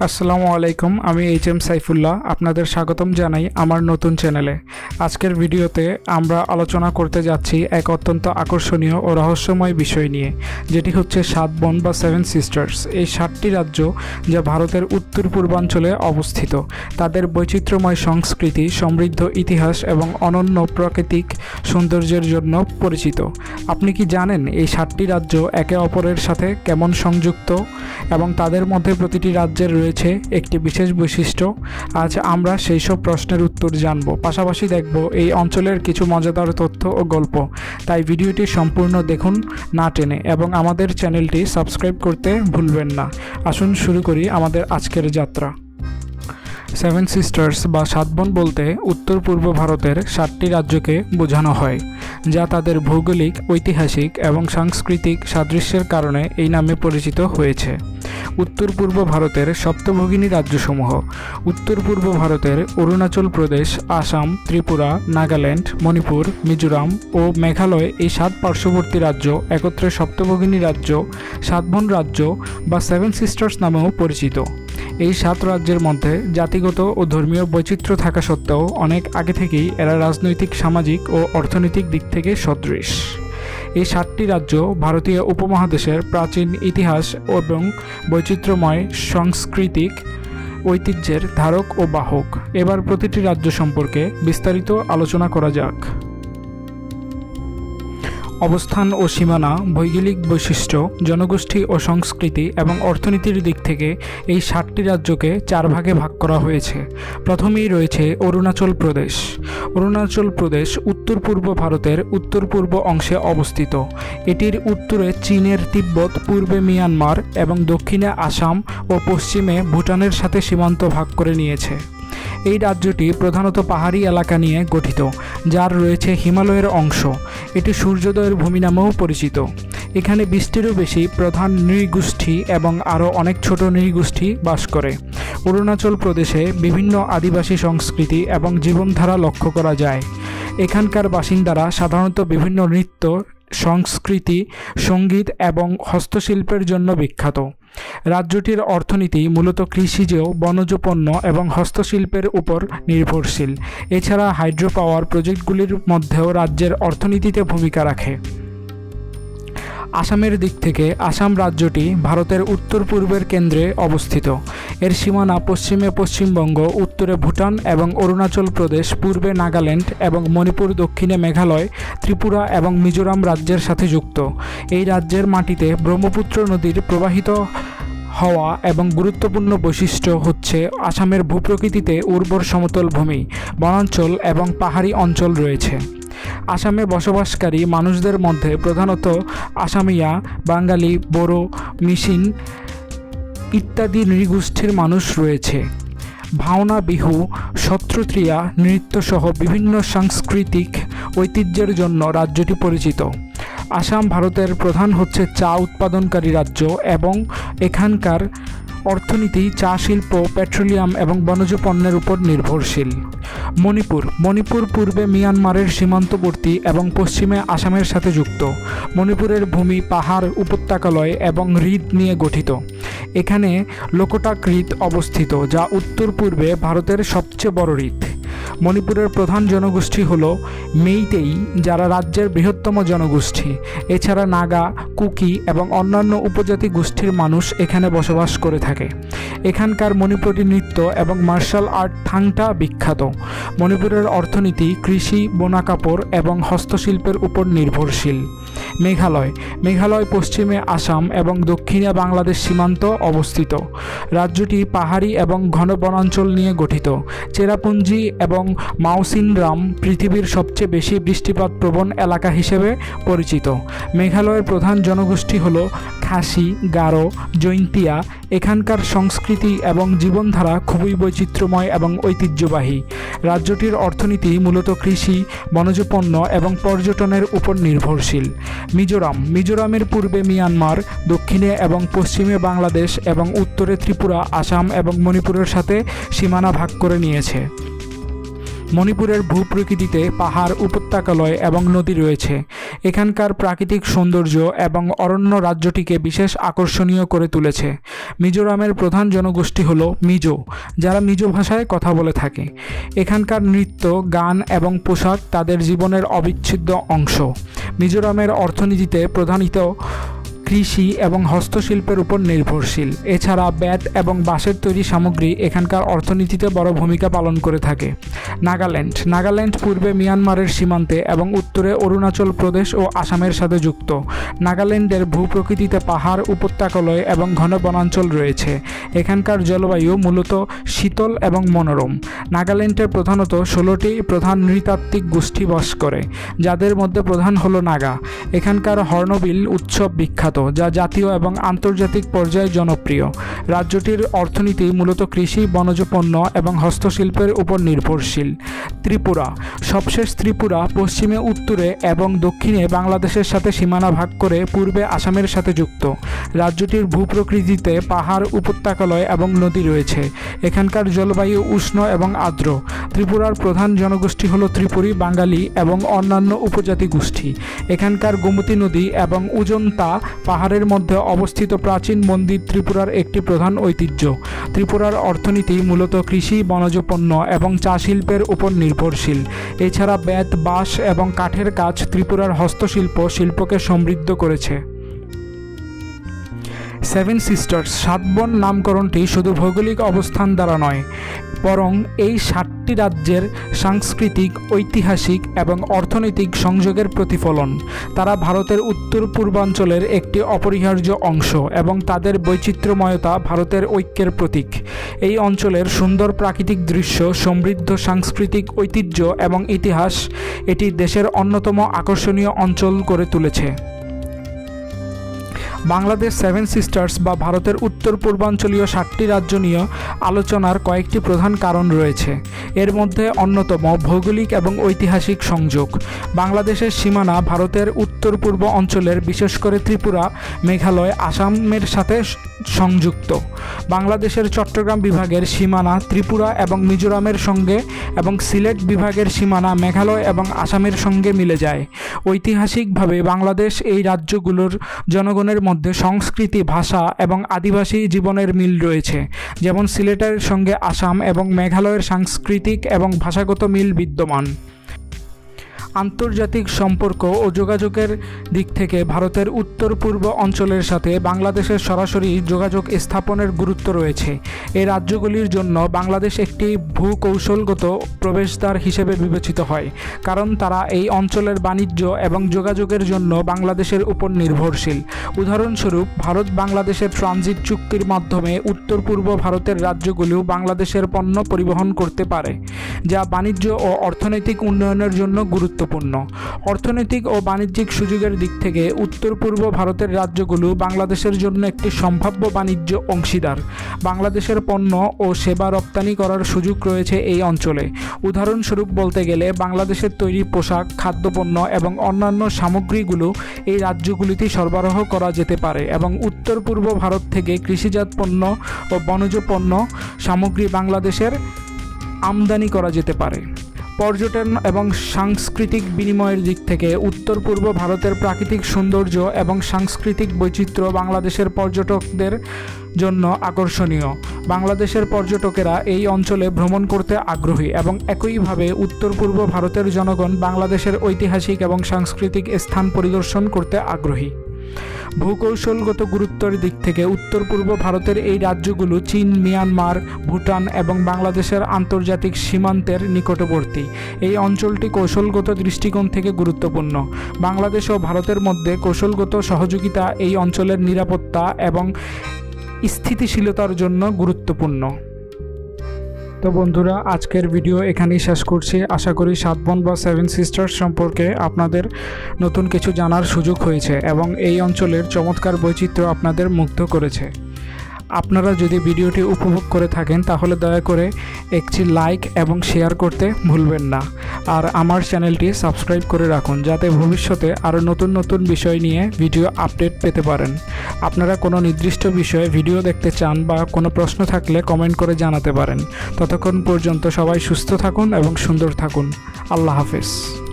আসসালামু আলাইকুম, আমি এইচ.এম. সাইফুল্লাহ আপনাদের স্বাগতম জানাই আমার নতুন চ্যানেলে। আজকের ভিডিওতে আমরা আলোচনা করতে যাচ্ছি এক অত্যন্ত আকর্ষণীয় ও রহস্যময় বিষয় নিয়ে, যেটি হচ্ছে 7 বোন বা 7 সিস্টার্স। এই 7টি রাজ্য যা ভারতের উত্তর পূর্বাঞ্চলে অবস্থিত, তাদের বৈচিত্র্যময় সংস্কৃতি, সমৃদ্ধ ইতিহাস এবং অনন্য প্রাকৃতিক সৌন্দর্যের জন্য পরিচিত। আপনি কি জানেন এই 7টি রাজ্য একে অপরের সাথে কেমন সংযুক্ত এবং তাদের মধ্যে প্রতিটি রাজ্যের রয়েছে একটি বিশেষ বৈশিষ্ট্য? আজ আমরা সেই সব প্রশ্নের উত্তর জানব, পাশাপাশি দেখব এই অঞ্চলের কিছু মজাদার তথ্য ও গল্প। তাই ভিডিওটি সম্পূর্ণ দেখুন না টেনে, এবং আমাদের চ্যানেলটি সাবস্ক্রাইব করতে ভুলবেন না। আসুন শুরু করি আমাদের আজকের যাত্রা। 7 সিস্টার্স বা 7 বোন বলতে উত্তর পূর্ব ভারতের 7টি রাজ্যকে বোঝানো হয়, যা তাদের ভৌগোলিক, ঐতিহাসিক এবং সাংস্কৃতিক সাদৃশ্যের কারণে এই নামে পরিচিত হয়েছে। উত্তর পূর্ব ভারতের সপ্তভোগিনী রাজ্যসমূহ: উত্তর পূর্ব ভারতের অরুণাচল প্রদেশ, আসাম, ত্রিপুরা, নাগাল্যান্ড, মণিপুর, মিজোরাম ও মেঘালয়, এই 7 পার্শ্ববর্তী রাজ্য একত্রে সপ্তভোগিনী রাজ্য, 7 বোন রাজ্য বা 7 সিস্টার্স নামেও পরিচিত। এই 7 রাজ্যের মধ্যে জাতিগত ও ধর্মীয় বৈচিত্র্য থাকা সত্ত্বেও অনেক আগে থেকেই এরা রাজনৈতিক, সামাজিক ও অর্থনৈতিক দিক থেকে সদৃশ। এই 7টি রাজ্য ভারতীয় উপমহাদেশের প্রাচীন ইতিহাস এবং বৈচিত্র্যময় সাংস্কৃতিক ঐতিহ্যের ধারক ও বাহক। এবার প্রতিটি রাজ্য সম্পর্কে বিস্তারিত আলোচনা করা যাক। অবস্থান ও সীমানা, ভৌগোলিক বৈশিষ্ট্য, জনগোষ্ঠী ও সংস্কৃতি এবং অর্থনীতির দিক থেকে এই 7টি রাজ্যকে 4 ভাগে ভাগ করা হয়েছে। প্রথমেই রয়েছে অরুণাচল প্রদেশ। অরুণাচল প্রদেশ উত্তর পূর্ব ভারতের উত্তর পূর্ব অংশে অবস্থিত। এটির উত্তরে চীনের তিব্বত, পূর্বে মিয়ানমার এবং দক্ষিণে আসাম ও পশ্চিমে ভুটানের সাথে সীমান্ত ভাগ করে নিয়েছে। এই রাজ্যটি প্রধানত পাহাড়ি এলাকা নিয়ে গঠিত, যার রয়েছে হিমালয়ের অংশ। এটি সূর্যোদয়ের ভূমি নামেও পরিচিত। এখানে 20টিরও বেশি প্রধান নৃগোষ্ঠী এবং আরও অনেক ছোট নৃগোষ্ঠী বাস করে। অরুণাচল প্রদেশে বিভিন্ন আদিবাসী সংস্কৃতি এবং জীবনধারা লক্ষ্য করা যায়। এখানকার বাসিন্দারা সাধারণত বিভিন্ন নৃত্য, সংস্কৃতি, সঙ্গীত এবং হস্তশিল্পের জন্য বিখ্যাত। রাজ্যটির অর্থনীতি মূলত কৃষিজ, বনজ পণ্য এবং হস্তশিল্পের উপর নির্ভরশীল। এছাড়া হাইড্রো পাওয়ার প্রজেক্টগুলির মধ্যেও রাজ্যের অর্থনীতিতে ভূমিকা রাখে। আসামের দিক থেকে আসাম রাজ্যটি ভারতের উত্তর পূর্বের কেন্দ্রে অবস্থিত। এর সীমানা পশ্চিমে পশ্চিমবঙ্গ, উত্তরে ভুটান এবং অরুণাচল প্রদেশ, পূর্বে নাগাল্যান্ড এবং মণিপুর, দক্ষিণে মেঘালয়, ত্রিপুরা এবং মিজোরাম রাজ্যের সাথে যুক্ত। এই রাজ্যের মাটিতে ব্রহ্মপুত্র নদীর প্রবাহিত হওয়া এবং গুরুত্বপূর্ণ বৈশিষ্ট্য হচ্ছে আসামের ভূপ্রকৃতিতে উর্বর সমতল ভূমি, বনাঞ্চল এবং পাহাড়ি অঞ্চল রয়েছে। আসামে বসবাসকারী মানুষদের মধ্যে প্রধানত আসামিয়া, বাঙালি, বড়ো, মিসিং ইত্যাদি নৃগোষ্ঠীর মানুষ রয়েছে। ভাওনা, বিহু, সত্রত্রিয়া নৃত্যসহ বিভিন্ন সাংস্কৃতিক ঐতিহ্যের জন্য রাজ্যটি পরিচিত। আসাম ভারতের প্রধান হচ্ছে চা উৎপাদনকারী রাজ্য এবং এখানকার অর্থনীতি চা শিল্প, পেট্রোলিয়াম এবং বনজ পণ্যের উপর নির্ভরশীল। মণিপুর পূর্বে মিয়ানমারের সীমান্তবর্তী এবং পশ্চিমে আসামের সাথে যুক্ত। মণিপুরের ভূমি পাহাড়, উপত্যকালয় এবং হ্রদ নিয়ে গঠিত। এখানে লোকটাক হ্রদ অবস্থিত, যা উত্তর পূর্বে ভারতের সবচেয়ে বড় হ্রদ। মণিপুরের প্রধান জনগোষ্ঠী হল মেইতেই, যারা রাজ্যের বৃহত্তম জনগোষ্ঠী। এছাড়া নাগা, কুকি এবং অন্যান্য উপজাতি গোষ্ঠীর মানুষ এখানে বসবাস করে থাকে। এখানকার মণিপুরী নৃত্য এবং মার্শাল আর্ট থাংটা বিখ্যাত। মণিপুরের অর্থনীতি কৃষি, বোনা কাপড় এবং হস্তশিল্পের উপর নির্ভরশীল। মেঘালয় পশ্চিমে আসাম এবং দক্ষিণে বাংলাদেশ সীমান্ত অবস্থিত। রাজ্যটি পাহাড়ি এবং ঘন বনাঞ্চল নিয়ে গঠিত। চেরাপুঞ্জি এবং মাউসিনরাম পৃথিবীর সবচেয়ে বেশি বৃষ্টিপাত প্রবণ এলাকা হিসেবে পরিচিত। মেঘালয়ের প্রধান জনগোষ্ঠী হল খাসি, গারো, জৈন্তিয়া। এখানকার সংস্কৃতি এবং জীবনধারা খুবই বৈচিত্র্যময় এবং ঐতিহ্যবাহী। রাজ্যটির অর্থনীতি মূলত কৃষি, বনজ পণ্য এবং পর্যটনের উপর নির্ভরশীল। মিজোরামের পূর্বে মিয়ানমার, দক্ষিণে এবং পশ্চিমে বাংলাদেশ এবং উত্তরে ত্রিপুরা, আসাম এবং মণিপুরের সাথে সীমানা ভাগ করে নিয়েছে। মণিপুরের ভূপ্রকৃতিতে পাহাড়, উপত্যকালয় এবং নদী রয়েছে। এখানকার প্রাকৃতিক সৌন্দর্য এবং অরণ্য রাজ্যটিকে বিশেষ আকর্ষণীয় করে তুলেছে। মিজোরামের প্রধান জনগোষ্ঠী হল মিজো, যারা মিজো ভাষায় কথা বলে থাকে। এখানকার নৃত্য, গান এবং পোশাক তাদের জীবনের অবিচ্ছেদ্য অংশ। মিজোরামের অর্থনীতিতে প্রধানত কৃষি এবং হস্তশিল্পের উপর নির্ভরশীল। এছাড়া বেত এবং বাঁশের তৈরি সামগ্রী এখানকার অর্থনীতিতে বড় ভূমিকা পালন করে থাকে। নাগাল্যান্ড পূর্বে মিয়ানমারের সীমান্তে এবং উত্তরে অরুণাচল প্রদেশ ও আসামের সাথে যুক্ত। নাগাল্যান্ডের ভূপ্রকৃতিতে পাহাড়, উপত্যকালয় এবং ঘন বনাঞ্চল রয়েছে। এখানকার জলবায়ু মূলত শীতল এবং মনোরম। নাগাল্যান্ডে প্রধানত 16টি প্রধান নৃতাত্ত্বিক গোষ্ঠী বাস করে, যাদের মধ্যে প্রধান হলো নাগা। এখানকার হর্নবিল উৎসব বিখ্যাত, যা জাতীয় এবং আন্তর্জাতিক পর্যায়ে জনপ্রিয়। রাজ্যটির অর্থনীতি মূলত কৃষি, বনজ পণ্য এবং হস্তশিল্পের উপর নির্ভরশীল। ত্রিপুরা পশ্চিমে, উত্তরে এবং দক্ষিণে বাংলাদেশের সাথে সীমানা ভাগ করে পূর্বে আসামের সাথে যুক্ত। রাজ্যটির ভূপ্রকৃতিতে পাহাড়, উপত্যকালয় এবং নদী রয়েছে। এখানকার জলবায়ু উষ্ণ এবং আর্দ্র। ত্রিপুরার প্রধান জনগোষ্ঠী হল ত্রিপুরী, বাঙালি এবং অন্যান্য উপজাতি গোষ্ঠী। এখানকার গোমতী নদী এবং উজন্তা পাহাড়ের মধ্যে অবস্থিত প্রাচীন মন্দির ত্রিপুরার একটি প্রধান ঐতিহ্য। ত্রিপুরার অর্থনীতি মূলত কৃষি, বনজ পণ্য এবং চা শিল্পের উপর নির্ভরশীল। এছাড়া বেত, বাঁশ এবং কাঠের কাজ ত্রিপুরার শিল্পকে সমৃদ্ধ করেছে। সেভেন সিস্টার্স, 7 বোন নামকরণটি শুধু ভৌগোলিক অবস্থান দ্বারা নয়, বরং এই 7টি রাজ্যের সাংস্কৃতিক, ঐতিহাসিক এবং অর্থনৈতিক সংযোগের প্রতিফলন। তারা ভারতের উত্তর পূর্বাঞ্চলের একটি অপরিহার্য অংশ এবং তাদের বৈচিত্র্যময়তা ভারতের ঐক্যের প্রতীক। এই অঞ্চলের সুন্দর প্রাকৃতিক দৃশ্য, সমৃদ্ধ সাংস্কৃতিক ঐতিহ্য এবং ইতিহাস এটি দেশের অন্যতম আকর্ষণীয় অঞ্চল করে তুলেছে। বাংলাদেশ 7 সিস্টার্স বা ভারতের উত্তর পূর্বাঞ্চলীয় 7টি রাজ্য নিয়ে আলোচনার কয়েকটি প্রধান কারণ রয়েছে। এর মধ্যে অন্যতম ভৌগোলিক এবং ঐতিহাসিক সংযোগ। বাংলাদেশের সীমানা ভারতের উত্তর পূর্ব অঞ্চলের, বিশেষ করে ত্রিপুরা, মেঘালয়, আসামের সাথে সংযুক্ত। বাংলাদেশের চট্টগ্রাম বিভাগের সীমানা ত্রিপুরা এবং মিজোরামের সঙ্গে এবং সিলেট বিভাগের সীমানা মেঘালয় এবং আসামের সঙ্গে মিলে যায়। ঐতিহাসিকভাবে বাংলাদেশ এই রাজ্যগুলোর জনগণের মধ্যে সংস্কৃতি, ভাষা এবং আদিবাসী জীবনের মিল রয়েছে। যেমন সিলেটের সঙ্গে আসাম এবং মেঘালয়ের সাংস্কৃতিক এবং ভাষাগত মিল বিদ্যমান। আন্তর্জাতিক সম্পর্ক ও যোগাযোগের দিক থেকে ভারতের উত্তর পূর্ব অঞ্চলের সাথে বাংলাদেশের সরাসরি যোগাযোগ স্থাপনের গুরুত্ব রয়েছে। এই রাজ্যগুলির জন্য বাংলাদেশ একটি ভূকৌশলগত প্রবেশদ্বার হিসেবে বিবেচিত হয়, কারণ তারা এই অঞ্চলের বাণিজ্য এবং যোগাযোগের জন্য বাংলাদেশের উপর নির্ভরশীল। উদাহরণস্বরূপ, ভারত বাংলাদেশের ট্রানজিট চুক্তির মাধ্যমে উত্তর পূর্ব ভারতের রাজ্যগুলিও বাংলাদেশের পণ্য পরিবহন করতে পারে, যা বাণিজ্য ও অর্থনৈতিক উন্নয়নের জন্য গুরুত্বপূর্ণ। অর্থনৈতিক ও বাণিজ্যিক সুযোগের দিক থেকে উত্তর পূর্ব ভারতের রাজ্যগুলো বাংলাদেশের জন্য একটি সম্ভাব্য বাণিজ্য অংশীদার। বাংলাদেশের পণ্য ও সেবা রপ্তানি করার সুযোগ রয়েছে এই অঞ্চলে। উদাহরণস্বরূপ বলতে গেলে, বাংলাদেশের তৈরি পোশাক, খাদ্যপণ্য এবং অন্যান্য সামগ্রীগুলো এই রাজ্যগুলিতে সরবরাহ করা যেতে পারে এবং উত্তর পূর্ব ভারত থেকে কৃষিজাত পণ্য ও বনজ পণ্য সামগ্রী বাংলাদেশের আমদানি করা যেতে পারে। পর্যটন এবং সাংস্কৃতিক বিনিময়ের দিক থেকে উত্তর পূর্ব ভারতের প্রাকৃতিক সৌন্দর্য এবং সাংস্কৃতিক বৈচিত্র্য বাংলাদেশের পর্যটকদের জন্য আকর্ষণীয়। বাংলাদেশের পর্যটকেরা এই অঞ্চলে ভ্রমণ করতে আগ্রহী এবং একইভাবে উত্তর পূর্ব ভারতের জনগণ বাংলাদেশের ঐতিহাসিক এবং সাংস্কৃতিক স্থান পরিদর্শন করতে আগ্রহী। ভূকৌশলগত গুরুত্বের দিক থেকে উত্তর পূর্ব ভারতের এই রাজ্যগুলো চীন, মিয়ানমার, ভুটান এবং বাংলাদেশের আন্তর্জাতিক সীমান্তের নিকটবর্তী। এই অঞ্চলটি কৌশলগত দৃষ্টিকোণ থেকে গুরুত্বপূর্ণ। বাংলাদেশ ও ভারতের মধ্যে কৌশলগত সহযোগিতা এই অঞ্চলের নিরাপত্তা এবং স্থিতিশীলতার জন্য গুরুত্বপূর্ণ। তো বন্ধুরা, আজকের ভিডিও এখানেই শেষ করছি। আশা করি 7 বোন বা 7 সিস্টার্স সম্পর্কে আপনাদের নতুন কিছু জানার সুযোগ হয়েছে এবং এই অঞ্চলের চমৎকার বৈচিত্র্য আপনাদের মুগ্ধ করেছে। আপনারা যদি ভিডিওটি উপভোগ করে থাকেন তাহলে দয়া করে একটি লাইক এবং শেয়ার করতে ভুলবেন না। আর আমার চ্যানেলটি সাবস্ক্রাইব করে রাখুন যাতে ভবিষ্যতে আরও নতুন নতুন বিষয় নিয়ে ভিডিও আপডেট পেতে পারেন। আপনারা কোনো নির্দিষ্ট বিষয়ে ভিডিও দেখতে চান বা কোনো প্রশ্ন থাকলে কমেন্ট করে জানাতে পারেন। ততক্ষণ পর্যন্ত সবাই সুস্থ থাকুন এবং সুন্দর থাকুন। আল্লাহ হাফেজ।